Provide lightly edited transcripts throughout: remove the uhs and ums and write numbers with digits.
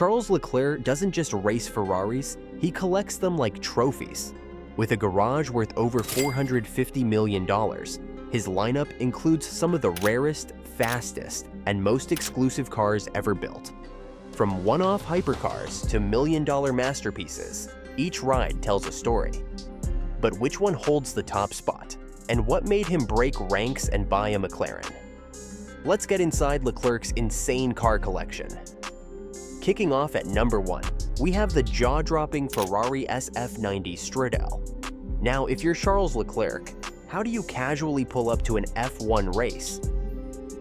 Charles Leclerc doesn't just race Ferraris, he collects them like trophies. With a garage worth over $450 million, his lineup includes some of the rarest, fastest, and most exclusive cars ever built. From one-off hypercars to million-dollar masterpieces, each ride tells a story. But which one holds the top spot? And what made him break ranks and buy a McLaren? Let's get inside Leclerc's insane car collection. Kicking off at number 1, we have the jaw-dropping Ferrari SF90 Stradale. Now, if you're Charles Leclerc, how do you casually pull up to an F1 race?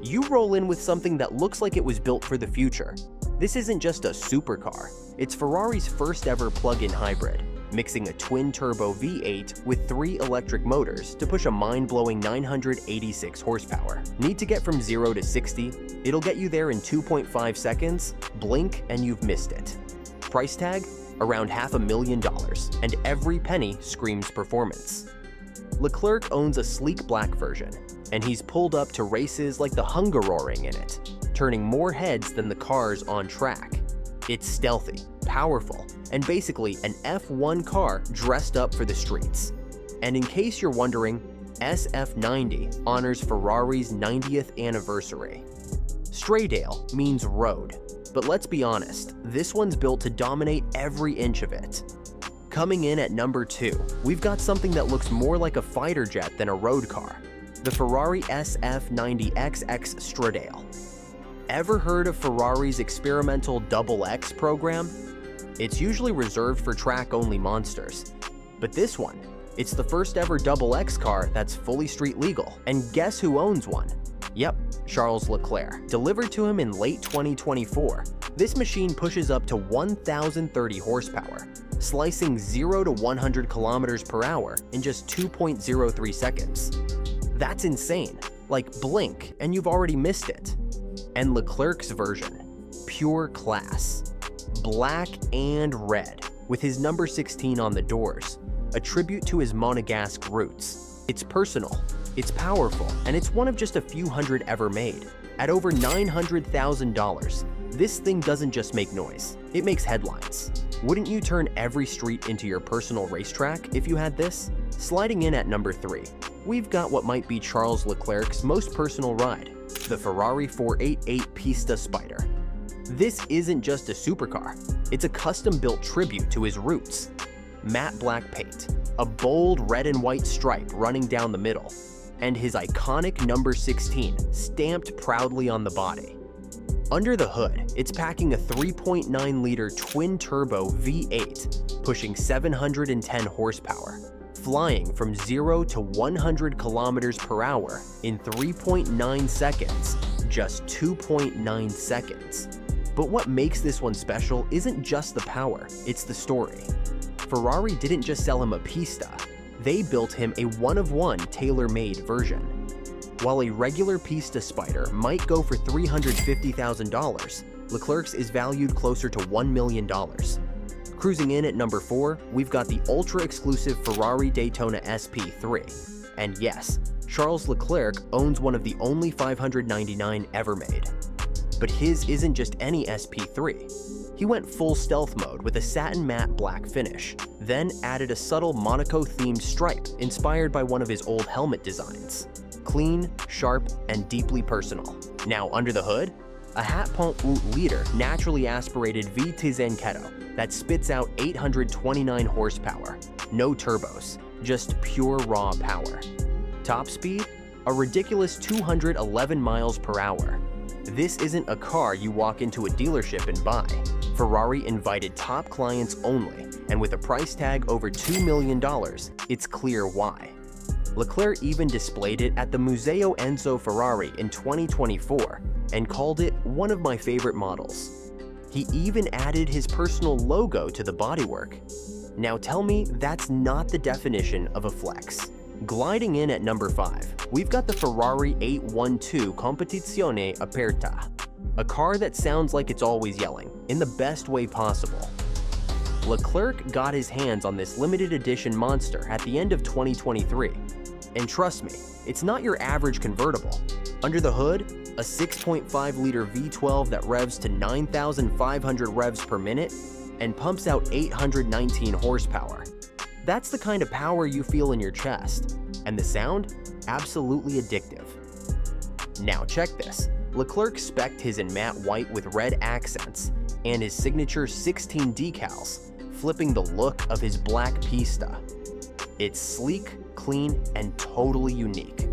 You roll in with something that looks like it was built for the future. This isn't just a supercar, it's Ferrari's first ever plug-in hybrid, mixing a twin-turbo V8 with 3 electric motors to push a mind-blowing 986 horsepower. Need to get from 0 to 60? It'll get you there in 2.5 seconds, blink and you've missed it. Price tag? Around $500,000, and every penny screams performance. Leclerc owns a sleek black version, and he's pulled up to races like the Hungaroring in it, turning more heads than the cars on track. It's stealthy, powerful, and basically an F1 car dressed up for the streets. And in case you're wondering, SF90 honors Ferrari's 90th anniversary. Stradale means road, but let's be honest, this one's built to dominate every inch of it. Coming in at number 2, we've got something that looks more like a fighter jet than a road car, the Ferrari SF90XX Stradale. Ever heard of Ferrari's experimental XX program? It's usually reserved for track-only monsters. But this one, it's the first ever XX car that's fully street legal. And guess who owns one? Yep, Charles Leclerc. Delivered to him in late 2024, this machine pushes up to 1,030 horsepower, slicing 0 to 100 kilometers per hour in just 2.03 seconds. That's insane. Like blink and you've already missed it. And Leclerc's version, pure class. Black and red, with his number 16 on the doors, a tribute to his Monegasque roots. It's personal, it's powerful, and it's one of just a few hundred ever made. At over $900,000, this thing doesn't just make noise, it makes headlines. Wouldn't you turn every street into your personal racetrack if you had this? Sliding in at number 3, we've got what might be Charles Leclerc's most personal ride, the Ferrari 488 Pista Spider. This isn't just a supercar, it's a custom-built tribute to his roots. Matte black paint, a bold red and white stripe running down the middle, and his iconic number 16 stamped proudly on the body. Under the hood, it's packing a 3.9-liter twin-turbo V8, pushing 710 horsepower, flying from 0 to 100 kilometers per hour in 3.9 seconds, just 2.9 seconds. But what makes this one special isn't just the power, it's the story. Ferrari didn't just sell him a Pista, they built him a one-of-one tailor-made version. While a regular Pista Spider might go for $350,000, Leclerc's is valued closer to $1 million. Cruising in at number 4, we've got the ultra-exclusive Ferrari Daytona SP3. And yes, Charles Leclerc owns one of the only 599 ever made. But his isn't just any SP3. He went full stealth mode with a satin matte black finish, then added a subtle Monaco-themed stripe inspired by one of his old helmet designs. Clean, sharp, and deeply personal. Now under the hood, a 1.8-liter naturally aspirated V10 that spits out 829 horsepower. No turbos, just pure raw power. Top speed? A ridiculous 211 miles per hour. This isn't a car you walk into a dealership and buy. Ferrari invited top clients only, and with a price tag over $2 million, it's clear why. Leclerc even displayed it at the Museo Enzo Ferrari in 2024 and called it one of my favorite models. He even added his personal logo to the bodywork. Now tell me that's not the definition of a flex. Gliding in at number 5, we've got the Ferrari 812 Competizione Aperta, a car that sounds like it's always yelling, in the best way possible. Leclerc got his hands on this limited edition monster at the end of 2023. And trust me, it's not your average convertible. Under the hood, a 6.5-liter V12 that revs to 9,500 revs per minute and pumps out 819 horsepower. That's the kind of power you feel in your chest, and the sound? Absolutely addictive. Now check this. Leclerc spec'd his in matte white with red accents and his signature 16 decals, flipping the look of his black pista. It's sleek, clean, and totally unique.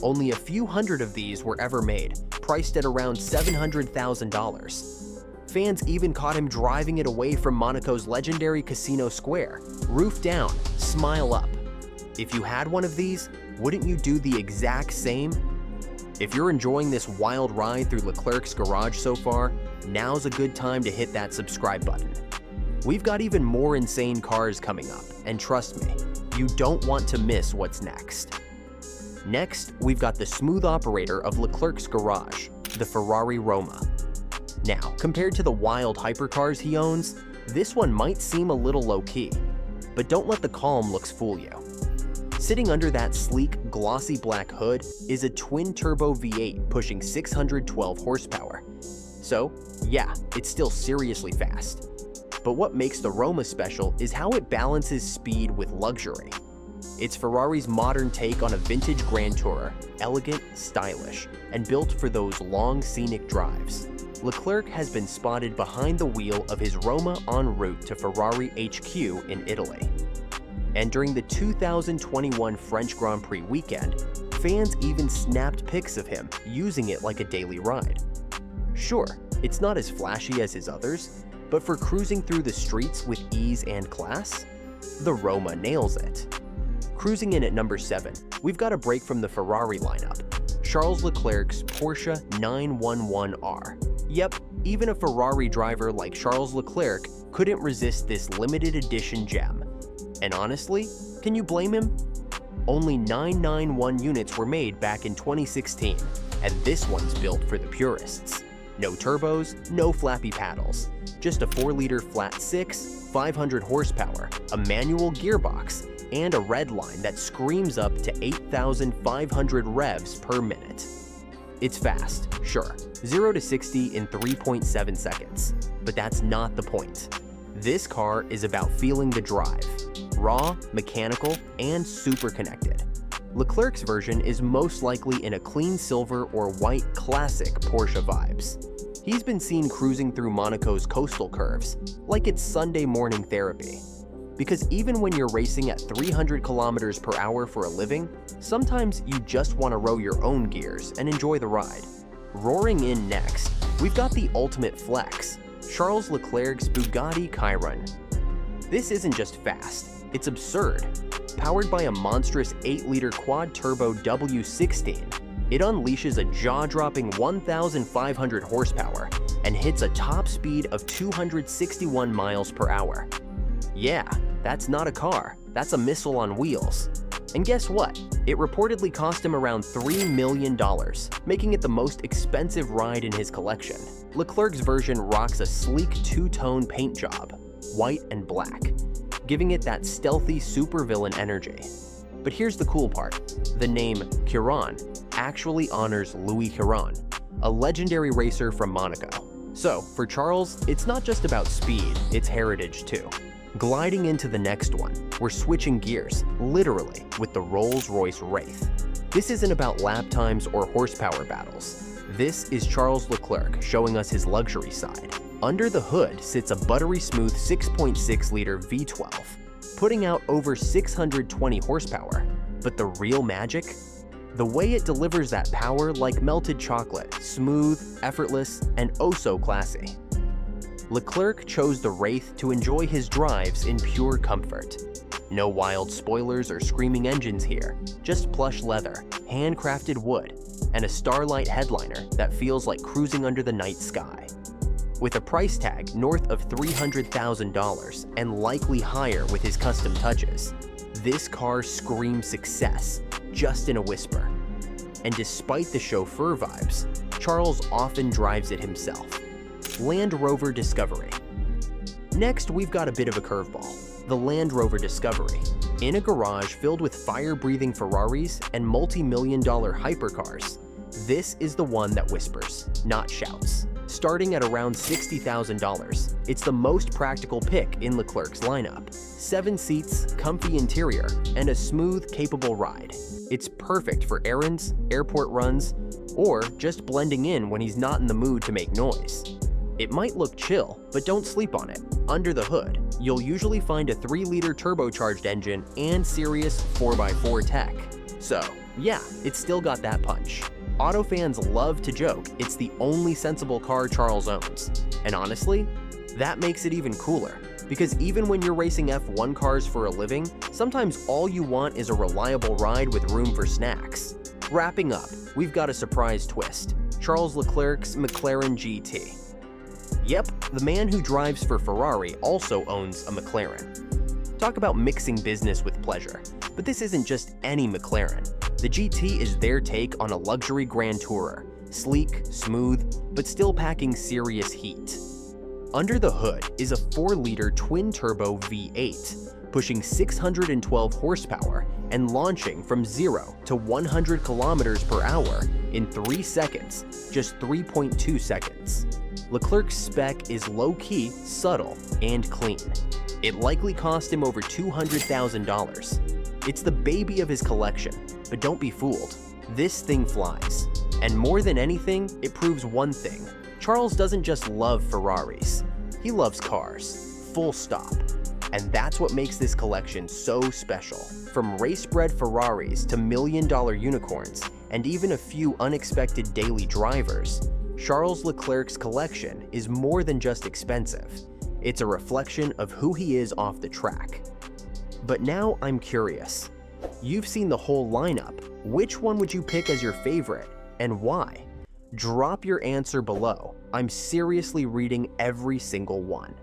Only a few hundred of these were ever made, priced at around $700,000. Fans even caught him driving it away from Monaco's legendary Casino Square, roof down, smile up. If you had one of these, wouldn't you do the exact same? If you're enjoying this wild ride through Leclerc's garage so far, now's a good time to hit that subscribe button. We've got even more insane cars coming up, and trust me, you don't want to miss what's next. Next, we've got the smooth operator of Leclerc's garage, the Ferrari Roma. Now, compared to the wild hypercars he owns, this one might seem a little low-key, but don't let the calm looks fool you. Sitting under that sleek, glossy black hood is a twin-turbo V8 pushing 612 horsepower. So, yeah, it's still seriously fast. But what makes the Roma special is how it balances speed with luxury. It's Ferrari's modern take on a vintage Grand Tourer, elegant, stylish, and built for those long, scenic drives. Leclerc has been spotted behind the wheel of his Roma en route to Ferrari HQ in Italy. And during the 2021 French Grand Prix weekend, fans even snapped pics of him using it like a daily ride. Sure, it's not as flashy as his others, but for cruising through the streets with ease and class, the Roma nails it. Cruising in at number 7, we've got a break from the Ferrari lineup, Charles Leclerc's Porsche 911R. Yep, even a Ferrari driver like Charles Leclerc couldn't resist this limited edition gem. And honestly, can you blame him? Only 991 units were made back in 2016, and this one's built for the purists. No turbos, no flappy paddles, just a 4-liter flat 6, 500 horsepower, a manual gearbox, and a red line that screams up to 8,500 revs per minute. It's fast, sure, 0 to 60 in 3.7 seconds, but that's not the point. This car is about feeling the drive. Raw, mechanical, and super connected. Leclerc's version is most likely in a clean silver or white classic Porsche vibes. He's been seen cruising through Monaco's coastal curves, like it's Sunday morning therapy. Because even when you're racing at 300 kilometers per hour for a living, sometimes you just want to row your own gears and enjoy the ride. Roaring in next, we've got the ultimate flex, Charles Leclerc's Bugatti Chiron. This isn't just fast, it's absurd. Powered by a monstrous 8-liter quad-turbo W16, it unleashes a jaw-dropping 1,500 horsepower and hits a top speed of 261 miles per hour. Yeah, that's not a car, that's a missile on wheels. And guess what? It reportedly cost him around $3 million, making it the most expensive ride in his collection. Leclerc's version rocks a sleek two-tone paint job, white and black, giving it that stealthy supervillain energy. But here's the cool part. The name Chiron actually honors Louis Chiron, a legendary racer from Monaco. So, for Charles, it's not just about speed, it's heritage too. Gliding into the next one, we're switching gears, literally, with the Rolls-Royce Wraith. This isn't about lap times or horsepower battles. This is Charles Leclerc showing us his luxury side. Under the hood sits a buttery smooth 6.6-liter V12, putting out over 620 horsepower. But the real magic? The way it delivers that power like melted chocolate, smooth, effortless, and oh so classy. Leclerc chose the Wraith to enjoy his drives in pure comfort. No wild spoilers or screaming engines here, just plush leather, handcrafted wood, and a starlight headliner that feels like cruising under the night sky. With a price tag north of $300,000 and likely higher with his custom touches, this car screams success, just in a whisper. And despite the chauffeur vibes, Charles often drives it himself. Land Rover Discovery. Next, we've got a bit of a curveball, the Land Rover Discovery. In a garage filled with fire-breathing Ferraris and multi-million-dollar hypercars, This is the one that whispers, not shouts. Starting at around $60,000, it's the most practical pick in Leclerc's lineup. 7 seats, comfy interior, and a smooth, capable ride. It's perfect for errands, airport runs, or just blending in when he's not in the mood to make noise. It might look chill, but don't sleep on it. Under the hood, you'll usually find a 3-liter turbocharged engine and serious 4x4 tech. So, yeah, it's still got that punch. Auto fans love to joke it's the only sensible car Charles owns. And honestly, that makes it even cooler. Because even when you're racing F1 cars for a living, sometimes all you want is a reliable ride with room for snacks. Wrapping up, we've got a surprise twist. Charles Leclerc's McLaren GT. Yep, the man who drives for Ferrari also owns a McLaren. Talk about mixing business with pleasure. But this isn't just any McLaren. The GT is their take on a luxury Grand Tourer. Sleek, smooth, but still packing serious heat. Under the hood is a 4-liter twin-turbo V8, pushing 612 horsepower and launching from 0 to 100 kilometers per hour in 3 seconds, just 3.2 seconds. Leclerc's spec is low-key, subtle, and clean. It likely cost him over $200,000. It's the baby of his collection, but don't be fooled. This thing flies. And more than anything, it proves one thing. Charles doesn't just love Ferraris. He loves cars. Full stop. And that's what makes this collection so special. From race-bred Ferraris to million-dollar unicorns, and even a few unexpected daily drivers, Charles Leclerc's collection is more than just expensive. It's a reflection of who he is off the track. But now I'm curious. You've seen the whole lineup. Which one would you pick as your favorite, and why? Drop your answer below. I'm seriously reading every single one.